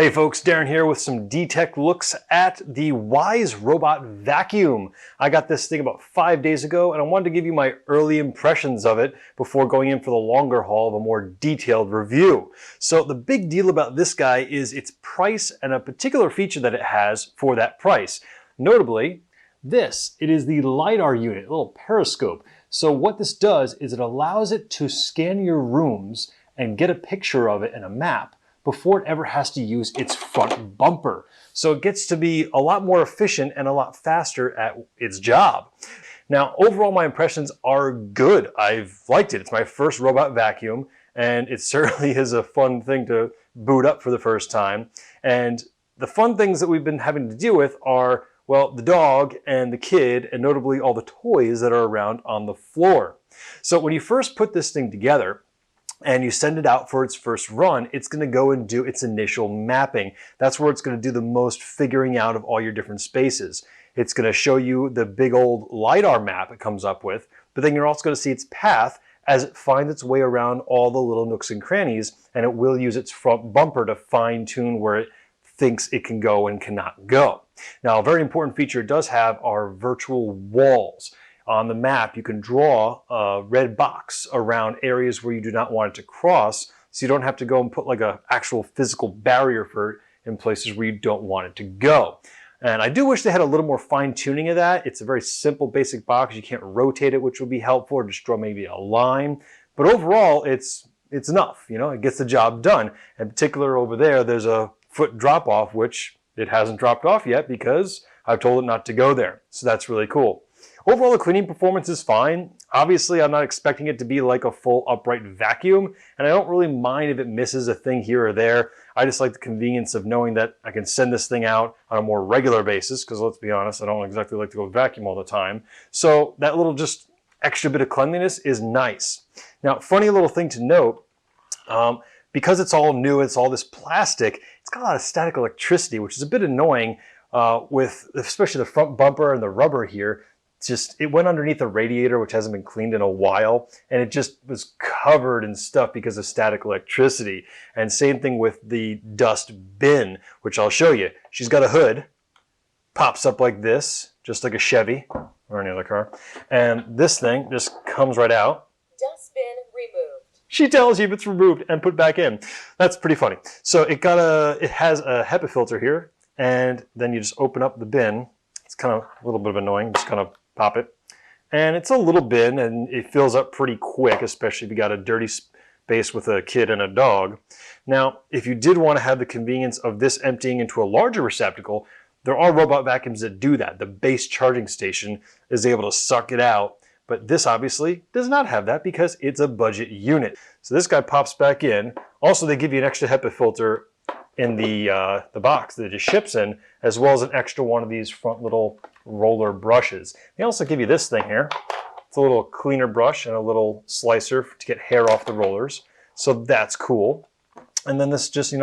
Hey folks, Darren here with some DTech looks at the Wyze Robot Vacuum. I got this thing about 5 days ago and I wanted to give you my early impressions of it before going in for the longer haul of a more detailed review. So the big deal about this guy is its price and a particular feature that it has for that price. Notably, it is the Lidar unit, a little periscope. So what this does is it allows it to scan your rooms and get a picture of it in a map before it ever has to use its front bumper. So it gets to be a lot more efficient and a lot faster at its job. Now, overall, my impressions are good. I've liked it. It's my first robot vacuum, and it certainly is a fun thing to boot up for the first time. And the fun things that we've been having to deal with are, well, the dog and the kid, and notably all the toys that are around on the floor. So when you first put this thing together, and you send it out for its first run, it's going to go and do its initial mapping. That's where it's going to do the most figuring out of all your different spaces. It's going to show you the big old Lidar map it comes up with, but then you're also going to see its path as it finds its way around all the little nooks and crannies, and it will use its front bumper to fine-tune where it thinks it can go and cannot go. Now, a very important feature it does have are virtual walls. On the map, you can draw a red box around areas where you do not want it to cross, so you don't have to go and put like an actual physical barrier for it in places where you don't want it to go. And I do wish they had a little more fine-tuning of that. It's a very simple, basic box. You can't rotate it, which would be helpful, or just draw maybe a line. But overall, it's enough. You know, it gets the job done. In particular, over there, there's a foot drop-off, which it hasn't dropped off yet because I've told it not to go there. So that's really cool. Overall, the cleaning performance is fine. Obviously, I'm not expecting it to be like a full upright vacuum, and I don't really mind if it misses a thing here or there. I just like the convenience of knowing that I can send this thing out on a more regular basis, because let's be honest, I don't exactly like to go vacuum all the time. So that little just extra bit of cleanliness is nice. Now, funny little thing to note, because it's all new, it's all this plastic, it's got a lot of static electricity, which is a bit annoying with especially the front bumper and the rubber here. It went underneath the radiator, which hasn't been cleaned in a while, and it just was covered in stuff because of static electricity. And same thing with the dust bin, which I'll show you. She's got a hood, pops up like this, just like a Chevy or any other car. And this thing just comes right out. Dustbin removed. She tells you if it's removed and put back in. That's pretty funny. So it has a HEPA filter here, and then you just open up the bin. It's kind of a little bit of annoying, just kind of pop it. And it's a little bin and it fills up pretty quick, especially if you got a dirty space with a kid and a dog. Now, if you did want to have the convenience of this emptying into a larger receptacle, there are robot vacuums that do that. The base charging station is able to suck it out, but this obviously does not have that because it's a budget unit. So this guy pops back in. Also, they give you an extra HEPA filter in the box that it just ships in, as well as an extra one of these front little roller brushes. They also give you this thing here. It's a little cleaner brush and a little slicer to get hair off the rollers. So that's cool. And then this just,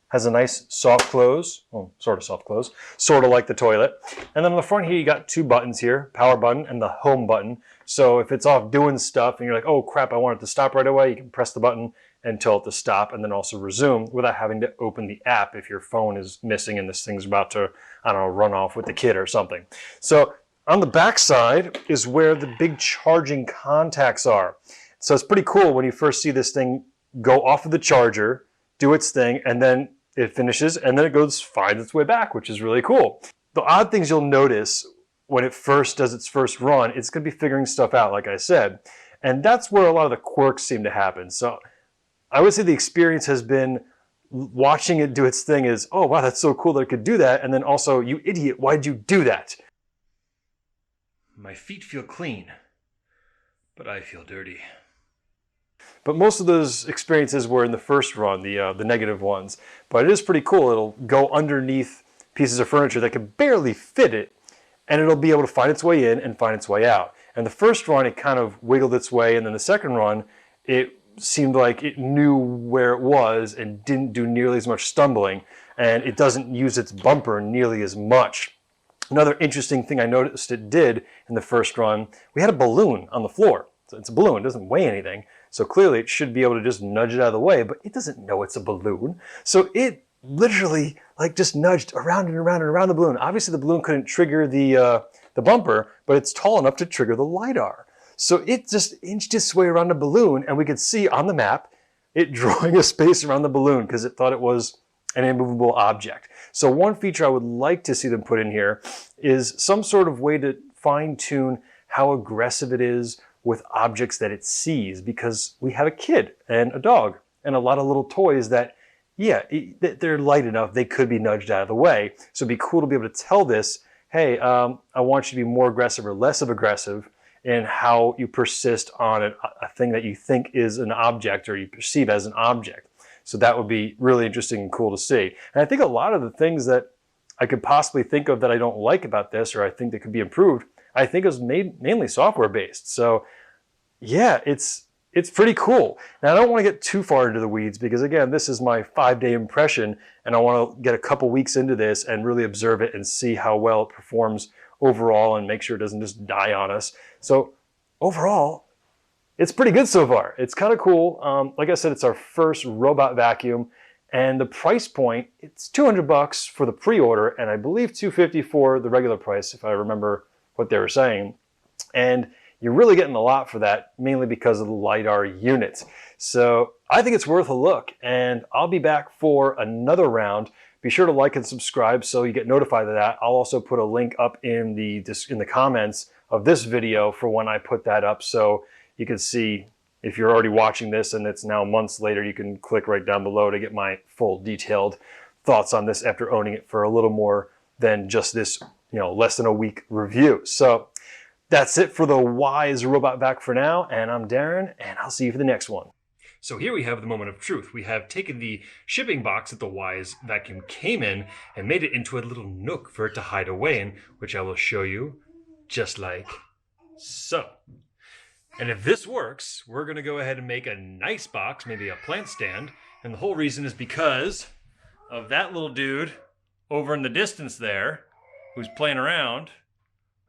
has a nice soft close. Well, sort of soft close. Sort of like the toilet. And then on the front here, you got two buttons here, power button and the home button. So if it's off doing stuff and you're like, oh crap, I want it to stop right away, you can press the button and tell it to stop and then also resume without having to open the app if your phone is missing and this thing's about to, I don't know, run off with the kid or something. So on the back side is where the big charging contacts are. So it's pretty cool when you first see this thing go off of the charger, do its thing, and then it finishes and then it finds its way back, which is really cool. The odd things you'll notice when it first does its first run, it's going to be figuring stuff out, like I said. And that's where a lot of the quirks seem to happen. So I would say the experience has been watching it do its thing is, oh wow, that's so cool that it could do that. And then also, you idiot, why'd you do that? My feet feel clean, but I feel dirty. But most of those experiences were in the first run, the negative ones. But it is pretty cool. It'll go underneath pieces of furniture that can barely fit it, and it'll be able to find its way in and find its way out. And the first run, it kind of wiggled its way, and then the second run, it seemed like it knew where it was and didn't do nearly as much stumbling, and it doesn't use its bumper nearly as much. Another interesting thing I noticed it did in the first run, we had a balloon on the floor. So it's a balloon, it doesn't weigh anything, so clearly it should be able to just nudge it out of the way, but it doesn't know it's a balloon. So it literally like just nudged around and around and around the balloon. Obviously the balloon couldn't trigger the bumper, but it's tall enough to trigger the Lidar. So it just inched its way around the balloon, and we could see on the map it drawing a space around the balloon because it thought it was an immovable object. So one feature I would like to see them put in here is some sort of way to fine tune how aggressive it is with objects that it sees, because we have a kid and a dog and a lot of little toys that, yeah, they're light enough, they could be nudged out of the way. So it'd be cool to be able to tell this, hey, I want you to be more aggressive or less of aggressive in how you persist on a thing that you think is an object or you perceive as an object. So that would be really interesting and cool to see. And I think a lot of the things that I could possibly think of that I don't like about this, or I think that could be improved, I think is mainly software based. So yeah, it's pretty cool. Now I don't want to get too far into the weeds because again, this is my 5-day impression and I want to get a couple weeks into this and really observe it and see how well it performs overall and make sure it doesn't just die on us. So overall, it's pretty good so far. It's kind of cool. Like I said, it's our first robot vacuum, and the price point, it's $200 for the pre-order, and I believe $250 for the regular price, if I remember what they were saying. And you're really getting a lot for that, mainly because of the Lidar unit. So I think it's worth a look, and I'll be back for another round. Be sure to like and subscribe so you get notified of that. I'll also put a link up in the comments of this video for when I put that up, so you can see if you're already watching this and it's now months later, you can click right down below to get my full detailed thoughts on this after owning it for a little more than just this, less than a week review. So that's it for the Wyze Robot Vac for now, and I'm Darren, and I'll see you for the next one. So here we have the moment of truth. We have taken the shipping box that the Wyze vacuum came in and made it into a little nook for it to hide away in, which I will show you just like so. And if this works, we're going to go ahead and make a nice box, maybe a plant stand. And the whole reason is because of that little dude over in the distance there who's playing around,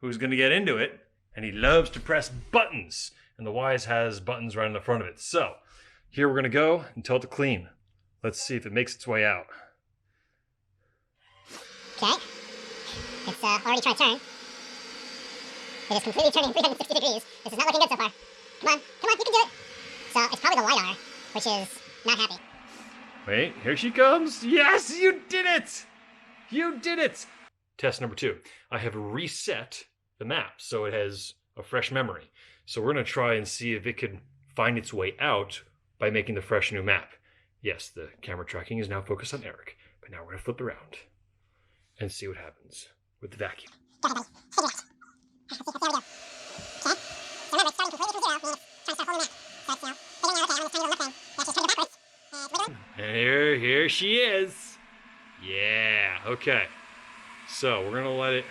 who's going to get into it, and he loves to press buttons. And the Wyze has buttons right in the front of it. So here we're going to go and tell it to clean. Let's see if it makes its way out. Okay. It's already trying to turn. It is completely turning 360 degrees. This is not looking good so far. Come on, you can do it. So it's probably the Lidar, which is not happy. Wait, here she comes. Yes, you did it! You did it! Test number 2. I have reset the map so it has a fresh memory. So we're going to try and see if it can find its way out by making the fresh new map. Yes, the camera tracking is now focused on Eric, but now we're going to flip around and see what happens with the vacuum. Go ahead, buddy. Figure it out. There we go. Okay. So remember, it's starting completely from 0, meaning it's trying to start holding the map. So it's, figuring out, okay, I'm going to turn it left hand. Let's just turn it backwards. And here she is. Yeah, okay. So we're going to let it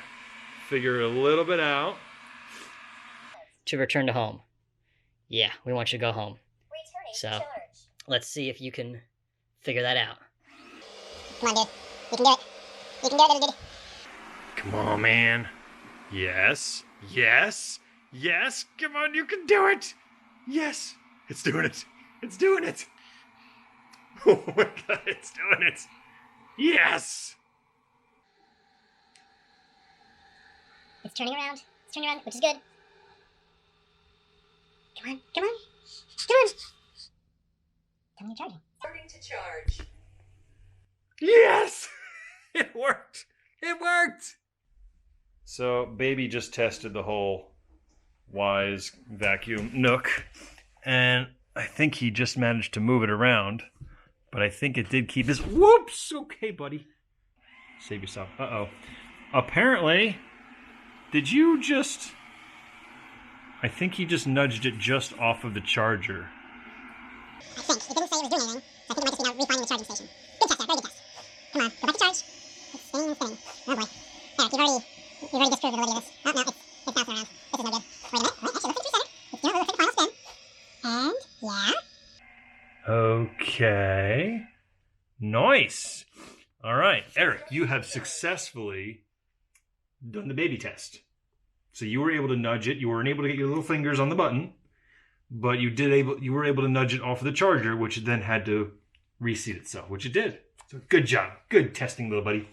figure it a little bit out. To return to home. Yeah, we want you to go home. So, Charge. let's see if you can figure that out. Come on, dude. You can do it. You can do it, little dude. Come on, man. Yes, yes, yes. Come on, you can do it. Yes, it's doing it. It's doing it. Oh my God, it's doing it. Yes. It's turning around. It's turning around, which is good. Come on, come on. Come on. Tell me you're charging. Starting to charge. Yes, it worked. It worked. So baby just tested the whole Wyze vacuum nook, and I think he just managed to move it around, but I think it did keep his, whoops, okay buddy. Save yourself, uh-oh. Apparently, did you just, I think he just nudged it just off of the charger. I think. It didn't say it was doing anything, so I think it might just be now refinding the charging station. Good test there, very good test. Come on, go back to charge. It's spinning. Oh boy. Eric, you've already disproved the validity of this. Oh no, it's bouncing around. This is no good. Wait a minute. Wait, actually, let's reset it. It's doing a little final spin. And, yeah. Okay. Nice. All right, Eric, you have successfully done the baby test. So you were able to nudge it. You weren't able to get your little fingers on the button, but you were able to nudge it off of the charger, which then had to reseat itself, which it did. So good job. Good testing, little buddy.